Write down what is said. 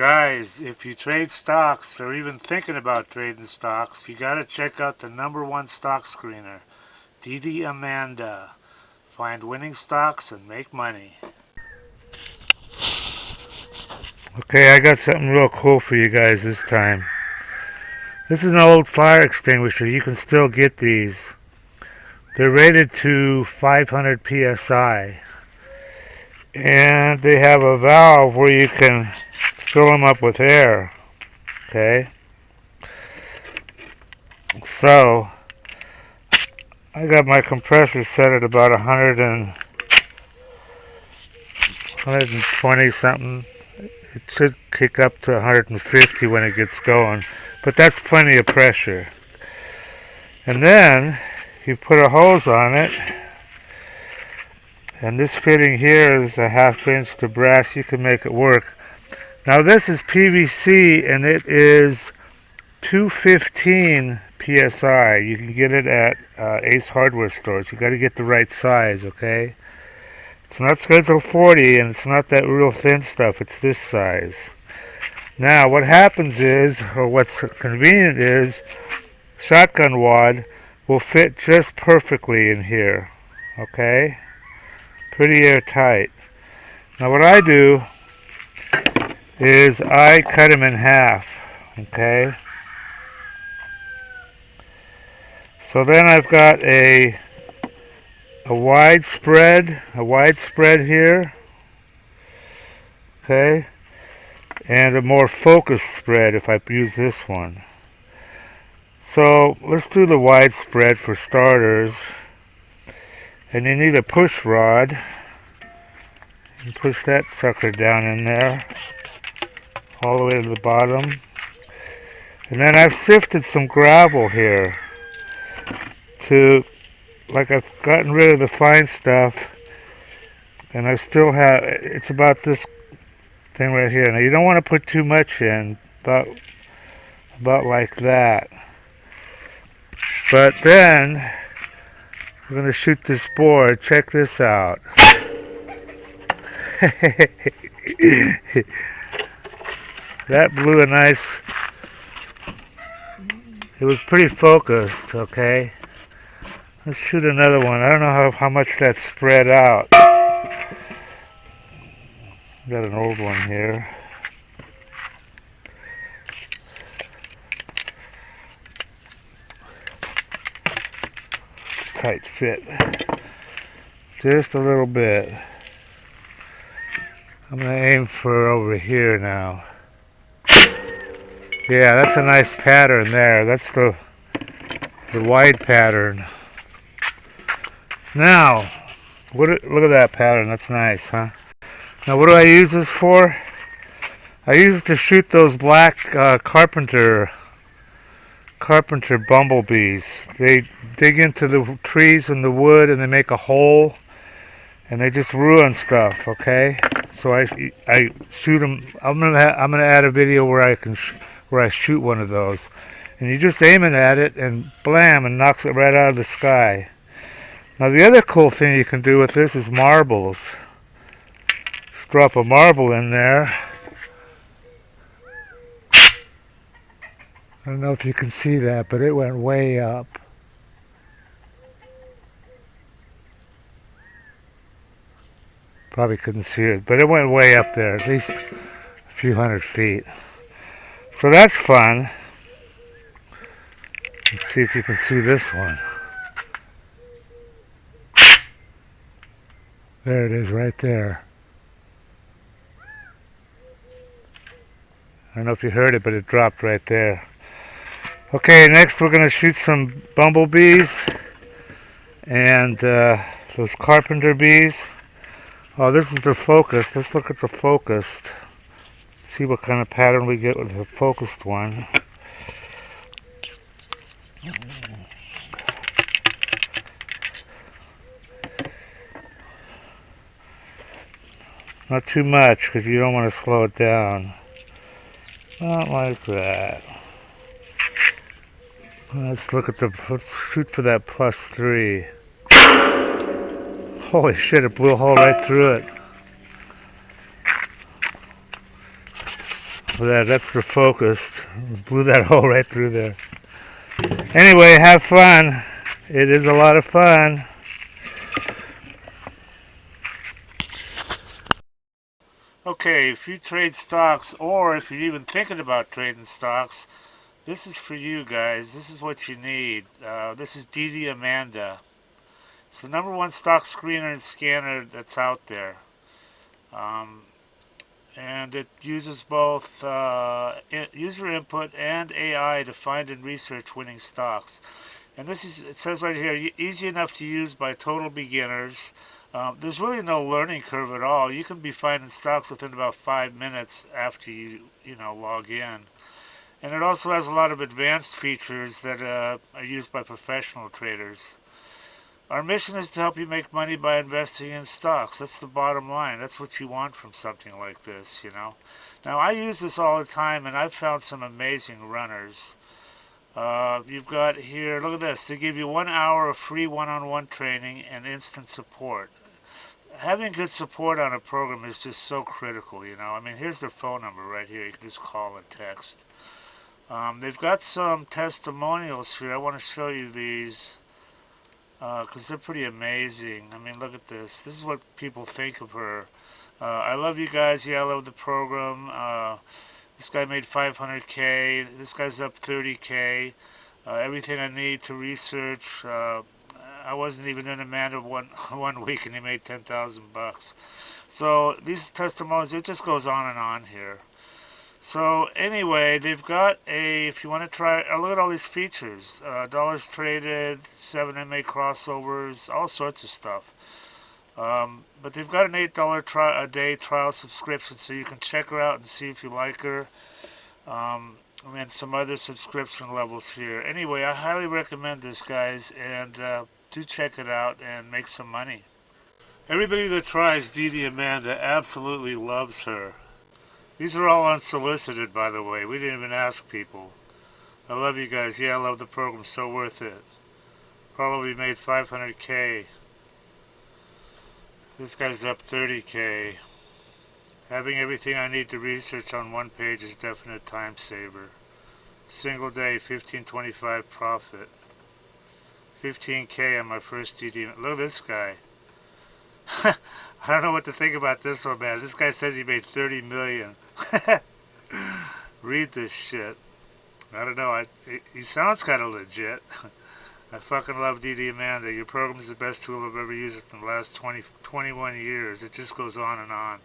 Guys, if you trade stocks or even thinking about trading stocks, you gotta check out the #1 stock screener, DDAmanda. Find winning stocks and make money. Okay, I got something real cool for you guys this time. This is an old fire extinguisher. You can still get these. They're rated to 500 psi. And they have a valve where you can fill them up with air. Okay? So, I got my compressor set at about 120 something. It should kick up to 150 when it gets going. But that's plenty of pressure. And then, you put a hose on it. And this fitting here is a 1/2 inch to brass. You can make it work. Now this is PVC and it is 215 psi. You can get it at Ace Hardware stores. You got to get the right size, okay? It's not Schedule 40 and it's not that real thin stuff. It's this size. Now what happens is, or what's convenient is, shotgun wad will fit just perfectly in here, okay? Pretty airtight. Now what I do is I cut them in half, okay? So then I've got a wide spread here, okay? And a more focused spread if I use this one. So let's do the wide spread for starters. And you need a push rod. You push that sucker down in there, all the way to the bottom. And then I've sifted some gravel here to, like I've gotten rid of the fine stuff, and I still have, it's about this thing right here. Now you don't want to put too much in, about like that. But then, we're going to shoot this board. Check this out. That blew a nice, it was pretty focused, okay? Let's shoot another one. I don't know how much that spread out. Got an old one here. Tight fit. Just a little bit. I'm going to aim for over here now. Yeah, that's a nice pattern there. That's the wide pattern. Now, look at that pattern. That's nice, huh? Now, what do I use this for? I use it to shoot those black carpenter bumblebees. They dig into the trees and the wood, and they make a hole, and they just ruin stuff. Okay, so I shoot them. I'm gonna add a video where I shoot one of those, and you just aim it at it, and blam, and knocks it right out of the sky. Now the other cool thing you can do with this is marbles. Just drop a marble in there. I don't know if you can see that, but it went way up. Probably couldn't see it, but it went way up there, at least a few hundred feet. So that's fun. Let's see if you can see this one. There it is, right there. I don't know if you heard it, but it dropped right there. Okay, next we're going to shoot some bumblebees and those carpenter bees. Oh, this is the focus. Let's look at the focused. See what kind of pattern we get with the focused one. Not too much, because you don't want to slow it down. Not like that. Let's shoot for that +3. Holy shit, it blew a hole right through it. That's for focused. Blew that hole right through there. Anyway, have fun. It is a lot of fun. Okay, if you trade stocks or if you're even thinking about trading stocks, this is for you guys. This is what you need. This is DDAmanda. It's the number one stock screener and scanner that's out there. Um, and it uses both user input and AI to find and research winning stocks. And this is, it says right here, easy enough to use by total beginners. There's really no learning curve at all. You can be finding stocks within about 5 minutes after you log in. And it also has a lot of advanced features that are used by professional traders. Our mission is to help you make money by investing in stocks. That's the bottom line. That's what you want from something like this. Now, I use this all the time, and I've found some amazing runners. You've got here, look at this. They give you 1 hour of free one-on-one training and instant support. Having good support on a program is just so critical. I mean, here's their phone number right here. You can just call and text. They've got some testimonials here. I want to show you these because they're pretty amazing. I mean, look at this. This is what people think of her. I love you guys. Yeah, I love the program. This guy made 500K. This guy's up 30K. Everything I need to research. I wasn't even in Amanda one week, and he made 10,000 bucks. So these testimonials, it just goes on and on here. So anyway, they've got if you want to try, look at all these features. Dollars traded, 7 MA crossovers, all sorts of stuff. But they've got an $8 a day trial subscription, so you can check her out and see if you like her. And then some other subscription levels here. Anyway, I highly recommend this, guys, and do check it out and make some money. Everybody that tries DDAmanda absolutely loves her. These are all unsolicited, by the way. We didn't even ask people. I love you guys. Yeah, I love the program. So worth it. Probably made 500K. This guy's up 30K. Having everything I need to research on one page is definite time saver. Single day, 1525 profit. 15K on my first DD. Look at this guy. I don't know what to think about this one, man. This guy says he made 30 million. Read this shit. I don't know. He sounds kind of legit. I fucking love DDAmanda. Your program is the best tool I've ever used in the last 21 years. It just goes on and on.